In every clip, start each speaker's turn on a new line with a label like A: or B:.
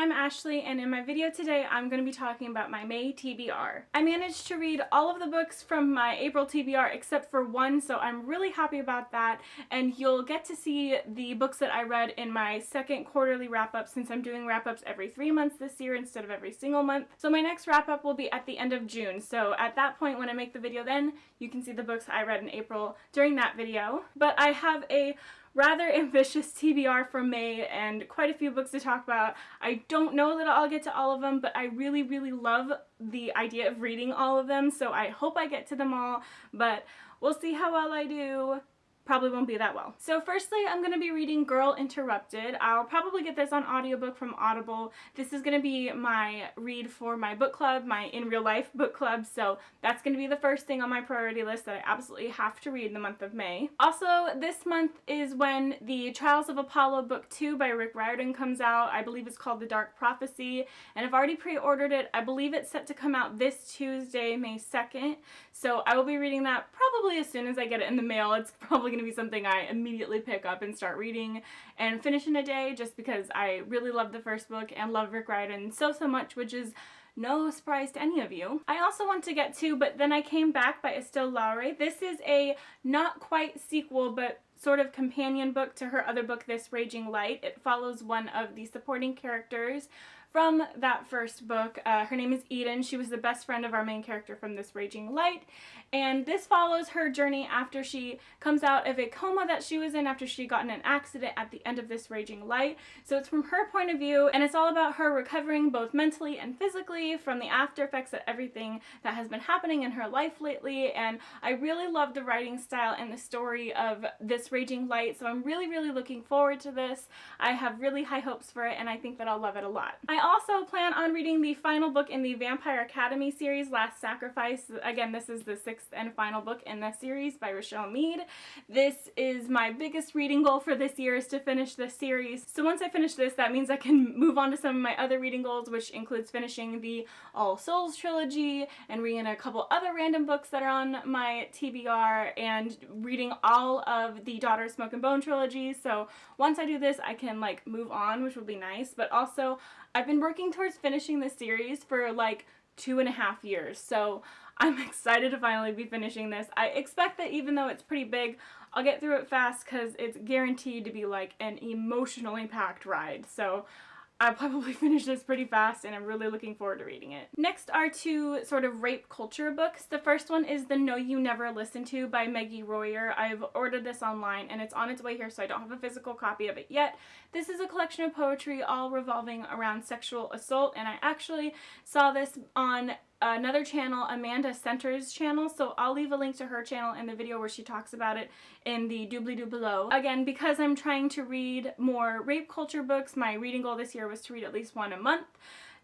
A: I'm Ashley, and in my video today I'm going to be talking about my May TBR. I managed to read all of the books from my April TBR except for one, so I'm really happy about that, and you'll get to see the books that I read in my second quarterly wrap-up since I'm doing wrap-ups every 3 months this year instead of every single month. So my next wrap-up will be at the end of June, so at that point when I make the video then, you can see the books I read in April during that video. But I have a rather ambitious TBR for May and quite a few books to talk about. I don't know that I'll get to all of them, but I really love the idea of reading all of them, so I hope I get to them all, but we'll see how well I do. Probably won't be that well. So firstly, I'm going to be reading Girl Interrupted. I'll probably get this on audiobook from Audible. This is going to be my read for my book club, my in real life book club, so that's going to be the first thing on my priority list that I absolutely have to read in the month of May. Also, this month is when the Trials of Apollo Book 2 by Rick Riordan comes out. I believe it's called The Dark Prophecy, and I've already pre-ordered it. I believe it's set to come out this Tuesday, May 2nd, so I will be reading that probably as soon as I get it in the mail. It's probably going to be something I immediately pick up and start reading and finish in a day, just because I really love the first book and love Rick Riordan so much, which is no surprise to any of you. I also want to get to But Then I Came Back by Estelle Laurie. This is a not quite sequel, but sort of companion book to her other book, This Raging Light. It follows one of the supporting characters from that first book. Her name is Eden. She was the best friend of our main character from This Raging Light, and this follows her journey after she comes out of a coma that she was in after she got in an accident at the end of This Raging Light. So it's from her point of view, and it's all about her recovering both mentally and physically from the after effects of everything that has been happening in her life lately, and I really love the writing style and the story of This Raging Light, so I'm really looking forward to this. I have really high hopes for it, and I think that I'll love it a lot. I also plan on reading the final book in the Vampire Academy series, Last Sacrifice. Again, this is the 6th and final book in the series by Rochelle Mead. This is my biggest reading goal for this year, is to finish this series. So once I finish this, that means I can move on to some of my other reading goals, which includes finishing the All Souls trilogy and reading a couple other random books that are on my TBR and reading all of the Daughter of Smoke and Bone trilogy. So once I do this, I can like move on, which will be nice. But also, I've been working towards finishing this series for like 2.5 years, so I'm excited to finally be finishing this. I expect that even though it's pretty big, I'll get through it fast because it's guaranteed to be like an emotionally packed ride. So I'll probably finish this pretty fast, and I'm really looking forward to reading it. Next are two sort of rape culture books. The first one is The No You Never Listen To by Maggie Royer. I've ordered this online and it's on its way here, so I don't have a physical copy of it yet. This is a collection of poetry all revolving around sexual assault, and I actually saw this on another channel, Amanda Center's channel, so I'll leave a link to her channel in the video where she talks about it in the doobly-doo below. Again, because I'm trying to read more rape culture books, my reading goal this year was to read at least one a month.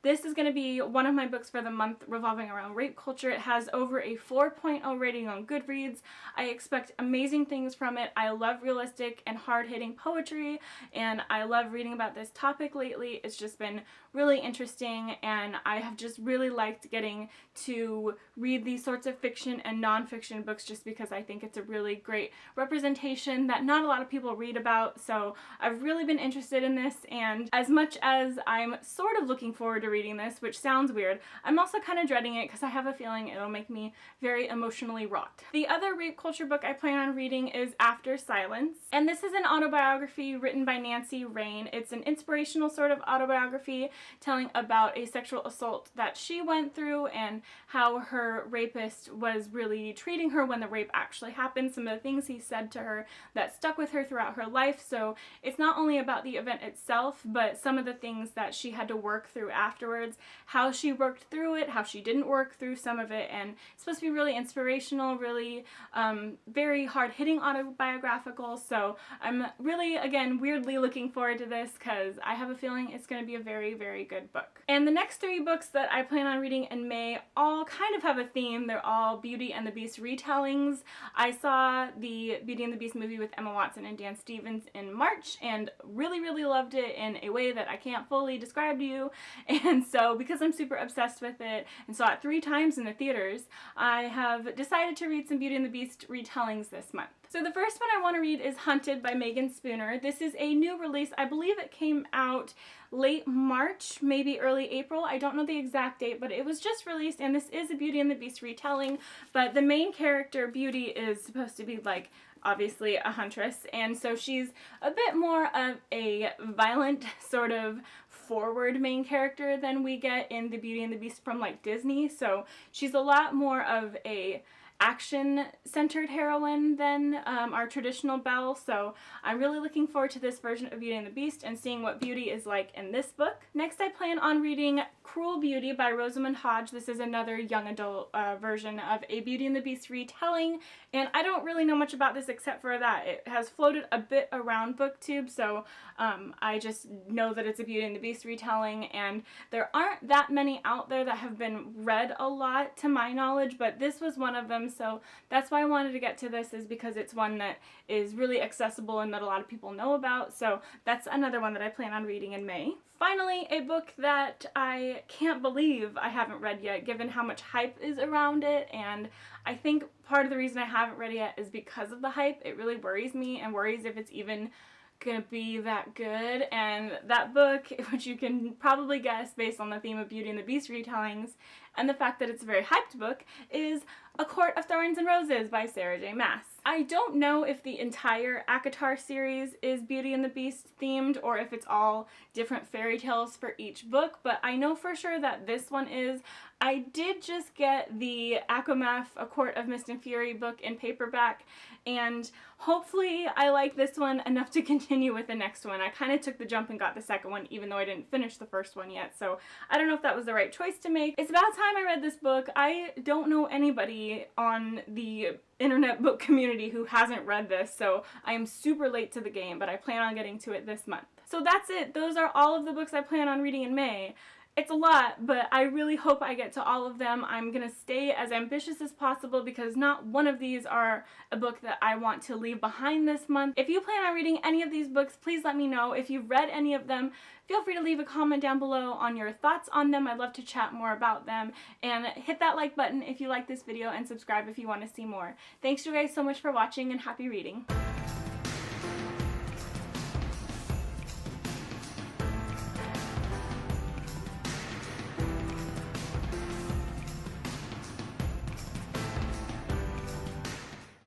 A: This is going to be one of my books for the month revolving around rape culture. It has over a 4.0 rating on Goodreads. I expect amazing things from it. I love realistic and hard-hitting poetry, and I love reading about this topic lately. It's just been really interesting, and I have just really liked getting to read these sorts of fiction and nonfiction books just because I think it's a really great representation that not a lot of people read about. So I've really been interested in this, and as much as I'm sort of looking forward to reading this, which sounds weird, I'm also kind of dreading it because I have a feeling it'll make me very emotionally wrought. The other rape culture book I plan on reading is After Silence, and this is an autobiography written by Nancy Rain. It's an inspirational sort of autobiography telling about a sexual assault that she went through and how her rapist was really treating her when the rape actually happened, some of the things he said to her that stuck with her throughout her life. So it's not only about the event itself, but some of the things that she had to work through afterwards, how she worked through it, how she didn't work through some of it, and it's supposed to be really inspirational, really very hard-hitting autobiographical. So I'm really, again, weirdly looking forward to this because I have a feeling it's going to be a very good book. And the next 3 books that I plan on reading in May all kind of have a theme. They're all Beauty and the Beast retellings. I saw the Beauty and the Beast movie with Emma Watson and Dan Stevens in March and really loved it in a way that I can't fully describe to you, And so because I'm super obsessed with it and saw it 3 times in the theaters, I have decided to read some Beauty and the Beast retellings this month. So the first one I want to read is Hunted by Megan Spooner. This is a new release. I believe it came out late March, maybe early April. I don't know the exact date, but it was just released, and this is a Beauty and the Beast retelling. But the main character, Beauty, is supposed to be like obviously a huntress, and so she's a bit more of a violent sort of forward main character than we get in the Beauty and the Beast from like Disney. So she's a lot more of a action-centered heroine than our traditional Belle, so I'm really looking forward to this version of Beauty and the Beast and seeing what Beauty is like in this book. Next, I plan on reading Cruel Beauty by Rosamund Hodge. This is another young adult version of a Beauty and the Beast retelling, and I don't really know much about this except for that it has floated a bit around BookTube, so I just know that it's a Beauty and the Beast retelling, and there aren't that many out there that have been read a lot to my knowledge, but this was one of them. So that's why I wanted to get to this, is because it's one that is really accessible and that a lot of people know about. So that's another one that I plan on reading in May. Finally, a book that I can't believe I haven't read yet, given how much hype is around it, and I think part of the reason I haven't read it yet is because of the hype. It really worries me and worries if it's even gonna be that good, and that book, which you can probably guess based on the theme of Beauty and the Beast retellings and the fact that it's a very hyped book, is A Court of Thorns and Roses by Sarah J. Maas. I don't know if the entire ACOTAR series is Beauty and the Beast themed or if it's all different fairy tales for each book, but I know for sure that this one is. I did just get the ACOMAF A Court of Mist and Fury book in paperback, and hopefully I like this one enough to continue with the next one. I kind of took the jump and got the second one even though I didn't finish the first one yet, so I don't know if that was the right choice to make. It's about time I read this book. I don't know anybody on the internet book community who hasn't read this, so I am super late to the game, but I plan on getting to it this month. So that's it. Those are all of the books I plan on reading in May. It's a lot, but I really hope I get to all of them. I'm gonna stay as ambitious as possible because not one of these are a book that I want to leave behind this month. If you plan on reading any of these books, please let me know. If you've read any of them, feel free to leave a comment down below on your thoughts on them. I'd love to chat more about them. And hit that like button if you like this video and subscribe if you want to see more. Thanks you guys so much for watching, and happy reading.